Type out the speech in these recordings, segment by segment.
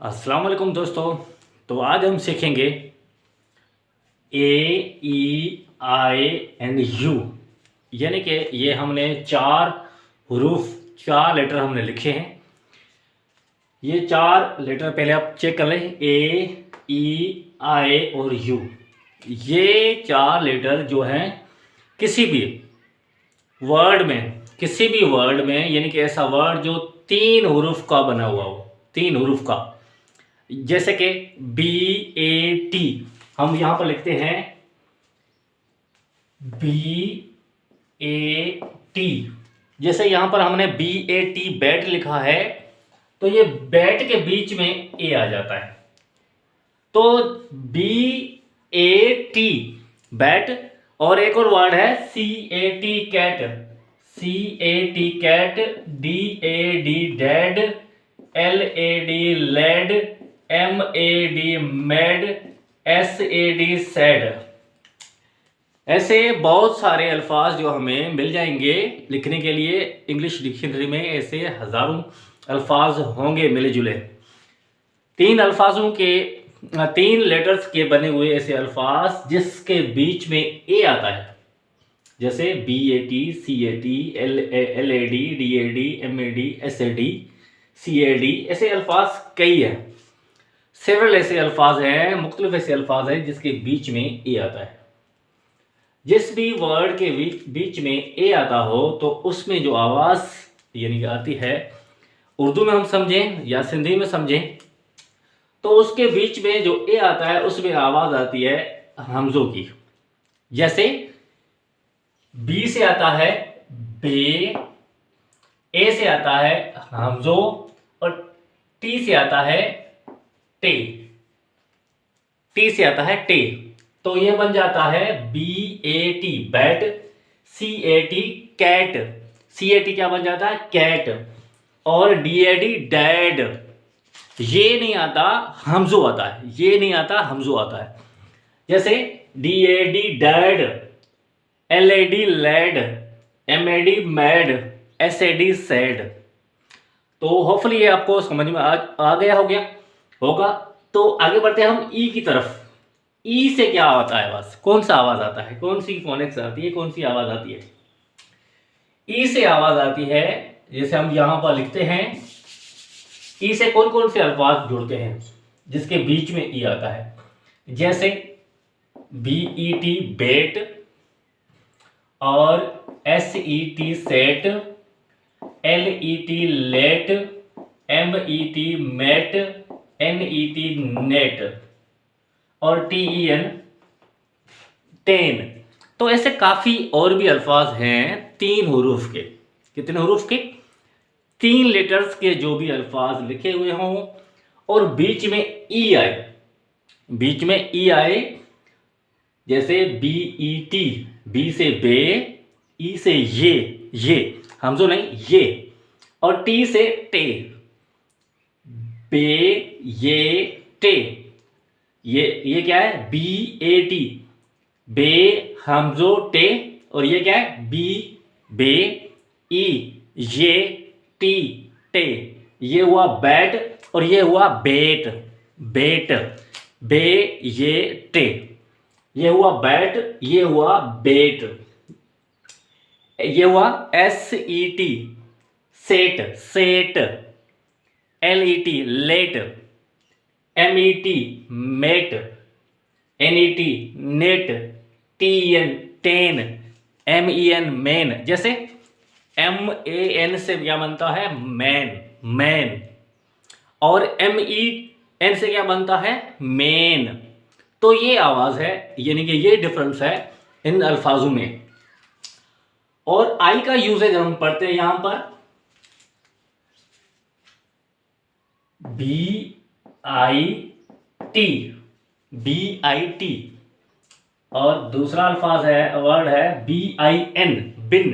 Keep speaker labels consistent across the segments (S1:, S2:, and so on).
S1: अस्सलाम वालेकुम दोस्तों। तो आज हम सीखेंगे ए ई आई एंड यू, यानी कि ये हमने चार हरूफ, चार लेटर हमने लिखे हैं। ये चार लेटर पहले आप चेक कर लें, ए ई आई और यू। ये चार लेटर जो हैं किसी भी वर्ड में, किसी भी वर्ड में, यानी कि ऐसा वर्ड जो तीन हरूफ का बना हुआ हो, तीन हरूफ का, जैसे कि बी ए टी, हम यहां पर लिखते हैं बी ए टी। जैसे यहां पर हमने बी ए टी बैट लिखा है, तो ये बैट के बीच में ए आ जाता है। तो बी ए टी बैट, और एक और वर्ड है C A T cat, C A T cat, D A D dad, L A D lad, M A D mad, S A D sad. ऐसे बहुत सारे अल्फाज जो हमें मिल जाएंगे लिखने के लिए इंग्लिश डिक्शनरी में। ऐसे हजारों अल्फाज होंगे मिले जुले, तीन अल्फाजों के, तीन लेटर्स के बने हुए ऐसे अल्फाज जिसके बीच में ए आता है, जैसे B A T, C A T, L A D, D A D, M A D, S A D, C A D. ऐसे अल्फाज कई हैं, सेवरल ऐसे अल्फाज हैं, मुख्तलिफ ऐसे अल्फाज हैं जिसके बीच में ए आता है। जिस भी वर्ड के बीच में ए आता हो तो उसमें जो आवाज़ यानी कि आती है, उर्दू में हम समझें या सिंधी में समझें, तो उसके बीच में जो ए आता है उसमें आवाज़ आती है हमजों की। जैसे बी से आता है बे, ए से आता है हमजो, और टी से आता है टे, टी से आता है टे। तो यह बन जाता है B A T bat, C A T cat, C A T क्या बन जाता है कैट, और डी ए डी डैड। ये नहीं आता, हमजो आता है, ये नहीं आता, हमजो आता है। जैसे D A D dad, L A D lad, M A D mad, S A D sad. तो होपफुली ये आपको समझ में आ गया होगा। तो आगे बढ़ते हैं हम ई की तरफ। ई से क्या आता है, बस कौन सा आवाज आता है, कौन सी फोनेक्स आती है, कौन सी आवाज आती है? ई से आवाज आती है, जैसे हम यहां पर लिखते हैं, ई से कौन कौन से अल्फाज जुड़ते हैं जिसके बीच में ई आता है? जैसे बी ई टी बेट, और S E T set, L E T let, M E T met, N E T net, और टी ई एन टेन। तो ऐसे काफ़ी और भी अल्फाज हैं तीन हरूफ के। कितने हरूफ के? तीन लेटर्स के जो भी अल्फाज लिखे हुए हों और बीच में ई आए, बीच में ई आए, जैसे बी ई टी, बी से बे, ई से ये हमजो नहीं ये, और टी से टे, बे ये टे। ये क्या है? बी ए टी, बे हमजो टे, और ये क्या है? बी बे ई ये टी टे। ये हुआ बैट, और ये हुआ बेट, बेट बे ये टे। ये हुआ बैट, ये हुआ बेट। ये हुआ S E T set, set, L E T let, M E T met, N E T net, T N ten, M E N man. जैसे एम ए एन से क्या बनता है? मैन, मैन, और एम ई एन से क्या बनता है? मेन। तो ये आवाज है, यानी कि ये डिफरेंस है इन अल्फाजों में। और आई का यूजेज हम पढ़ते हैं यहां पर, B I T, B I T, और दूसरा अल्फाज है, वर्ड है B I N, bin,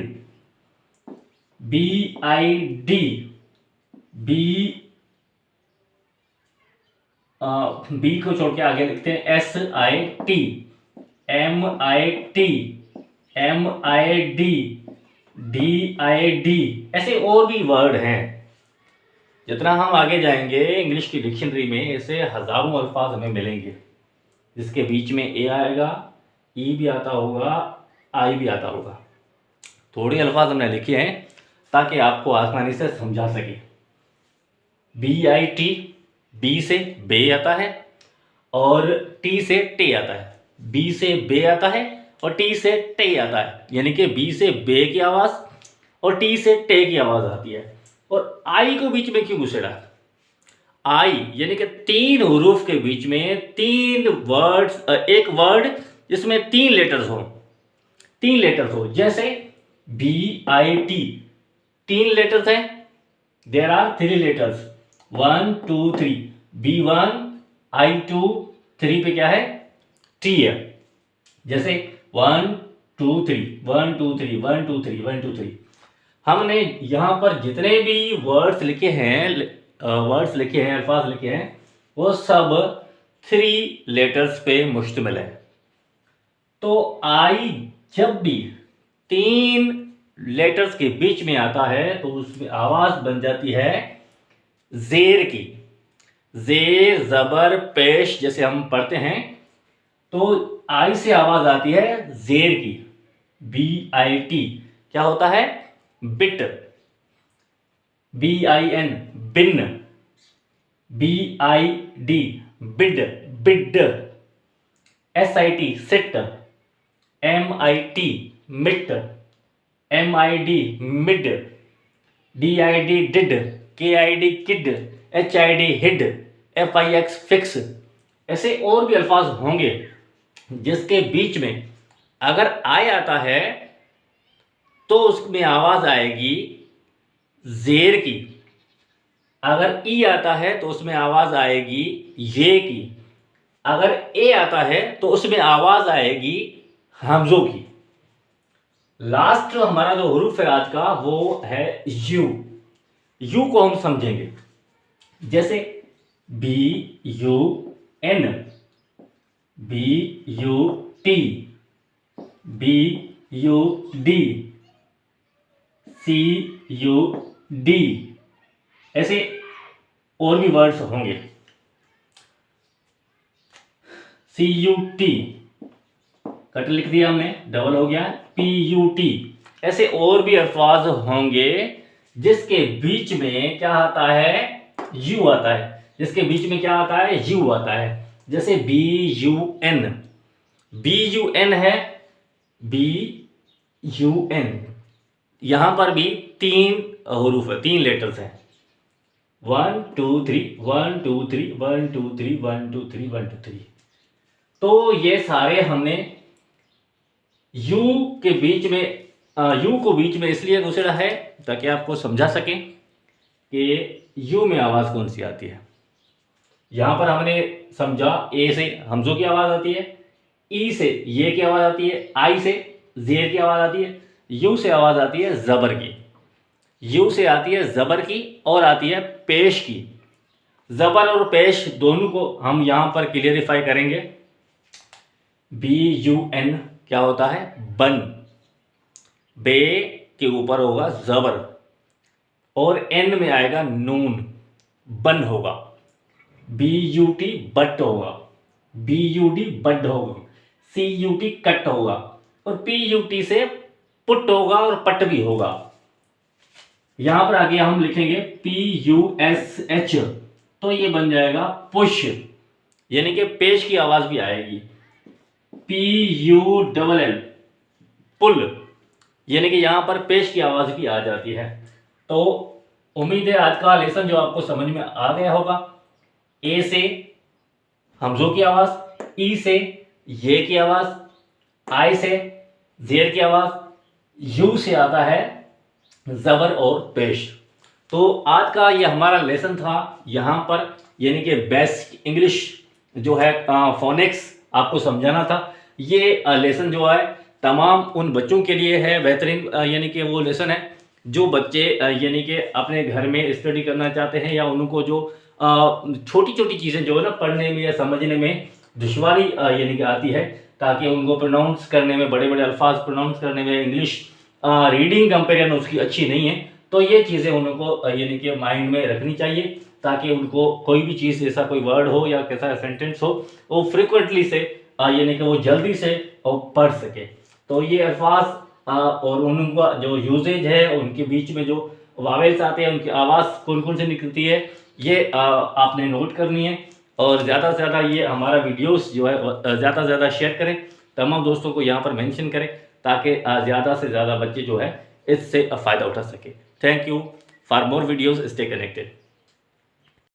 S1: B I D, B B को छोड़ के आगे लिखते हैं S I T, M I T, M I D, D I D. ऐसे और भी वर्ड हैं। जितना हम आगे जाएंगे इंग्लिश की डिक्शनरी में ऐसे हज़ारों अल्फाज हमें मिलेंगे जिसके बीच में ए आएगा, ई भी आता होगा, आई भी आता होगा। थोड़े अल्फाज हमने लिखे हैं ताकि आपको आसानी से समझा सके। BIT, बी से बे आता है और टी से टे आता है। बी से बे आता है और टी से टे आता है, यानी कि बी से बे की आवाज़ और टी से टे की आवाज़ आती है। और आई को बीच में क्यों घुसेड़ा? आई यानी कि 3 हरूफ के बीच में 3 वर्ड्स, एक वर्ड जिसमें 3 लेटर्स हो, 3 लेटर्स हो। जैसे BIT 3 लेटर्स हैं, there are 3 letters, 1 2 3, B1 I2 3 पे क्या है? टी है। जैसे 1 2 3 1 2 3 1 2 3 1 2 3। हमने यहाँ पर जितने भी वर्ड्स लिखे हैं, अल्फाज लिखे हैं, वो सब 3 लेटर्स पे मुश्तमिल है। तो आई जब भी 3 लेटर्स के बीच में आता है तो उसमें आवाज बन जाती है जेर की। जेर जबर पेश जैसे हम पढ़ते हैं तो आई से आवाज आती है जेर की। BIT क्या होता है? Bit. BIN bin. BID bid, bid. SIT sit. MIT mit. MID mid. DID did. KID kid. HID hid. FIX fix. ऐसे और भी अल्फाज होंगे जिसके बीच में अगर आई आता है तो उसमें आवाज आएगी जेर की। अगर ई आता है तो उसमें आवाज आएगी ये की। अगर ए आता है तो उसमें आवाज आएगी हमजों की। लास्ट हमारा जो हुरूफ है आज का वो है यू। यू को हम समझेंगे। जैसे BUN, BUT, BUD, CUD। ऐसे और भी वर्ड्स होंगे। CUT कट लिख दिया हमने, डबल हो गया। PUT। ऐसे और भी अल्फाज होंगे जिसके बीच में क्या आता है? यू आता है। जिसके बीच में क्या आता है? यू आता है। जैसे BUN, BUN है, BUN। यहां पर भी 3 हुरूफ है, 3 लेटर्स हैं। 1 2 3 1 2 3 1 2 3 1 2 3 1 2 3। तो ये सारे हमने यू के बीच में, यू को बीच में इसलिए घुसेड़ा है ताकि आपको समझा सकें कि यू में आवाज कौन सी आती है। यहां पर हमने समझा ए से हमजों की आवाज आती है, ई से ये की आवाज आती है, आई से जेर की आवाज आती है, यू से आवाज आती है जबर की। यू से आती है जबर की और आती है पेश की। जबर और पेश दोनों को हम यहां पर क्लियरिफाई करेंगे। BUN क्या होता है? बन। बे के ऊपर होगा जबर और एन में आएगा नून, बन होगा। BUT बट होगा, BUD बड होगा, CUT कट होगा और PUT से पुट होगा और पट भी होगा। यहां पर आगे हम लिखेंगे PUSH तो ये बन जाएगा पुश, यानी कि पेश की आवाज भी आएगी। PULL पुल, यानी कि यहां पर पेश की आवाज भी आ जाती है। तो उम्मीद है आज का लेसन जो आपको समझ में आ गया होगा। ए से हमजों की आवाज, ई से ये की आवाज, आई से जेर की आवाज, यू से आता है जबर और पेश। तो आज का ये हमारा लेसन था यहाँ पर, यानी कि बेसिक इंग्लिश जो है फोनिक्स आपको समझाना था। ये लेसन जो है तमाम उन बच्चों के लिए है बेहतरीन, यानी कि वो लेसन है जो बच्चे यानी कि अपने घर में स्टडी करना चाहते हैं या उनको जो छोटी छोटी चीज़ें जो है ना पढ़ने में या समझने में दुश्वारी यानी कि आती है, ताकि उनको प्रोनाउंस करने में, बड़े बड़े अल्फाज प्रोनाउंस करने में इंग्लिश रीडिंग कंपेरिजन उसकी अच्छी नहीं है, तो ये चीज़ें उनको यानी कि माइंड में रखनी चाहिए, ताकि उनको कोई भी चीज़, ऐसा कोई वर्ड हो या कैसा सेंटेंस हो, वो फ्रिक्वेंटली से यानी कि वो जल्दी से पढ़ सके। तो ये अल्फाज और उनका जो यूजेज है, उनके बीच में जो वावेल्स आते हैं, उनकी आवाज़ कौन कौन से निकलती है, ये आपने नोट करनी है। और ज़्यादा से ज़्यादा ये हमारा वीडियोस जो है ज़्यादा से ज़्यादा शेयर करें, तमाम दोस्तों को यहाँ पर मेंशन करें, ताकि ज़्यादा से ज़्यादा बच्चे जो है इससे फ़ायदा उठा सके। Thank you for more videos, stay connected.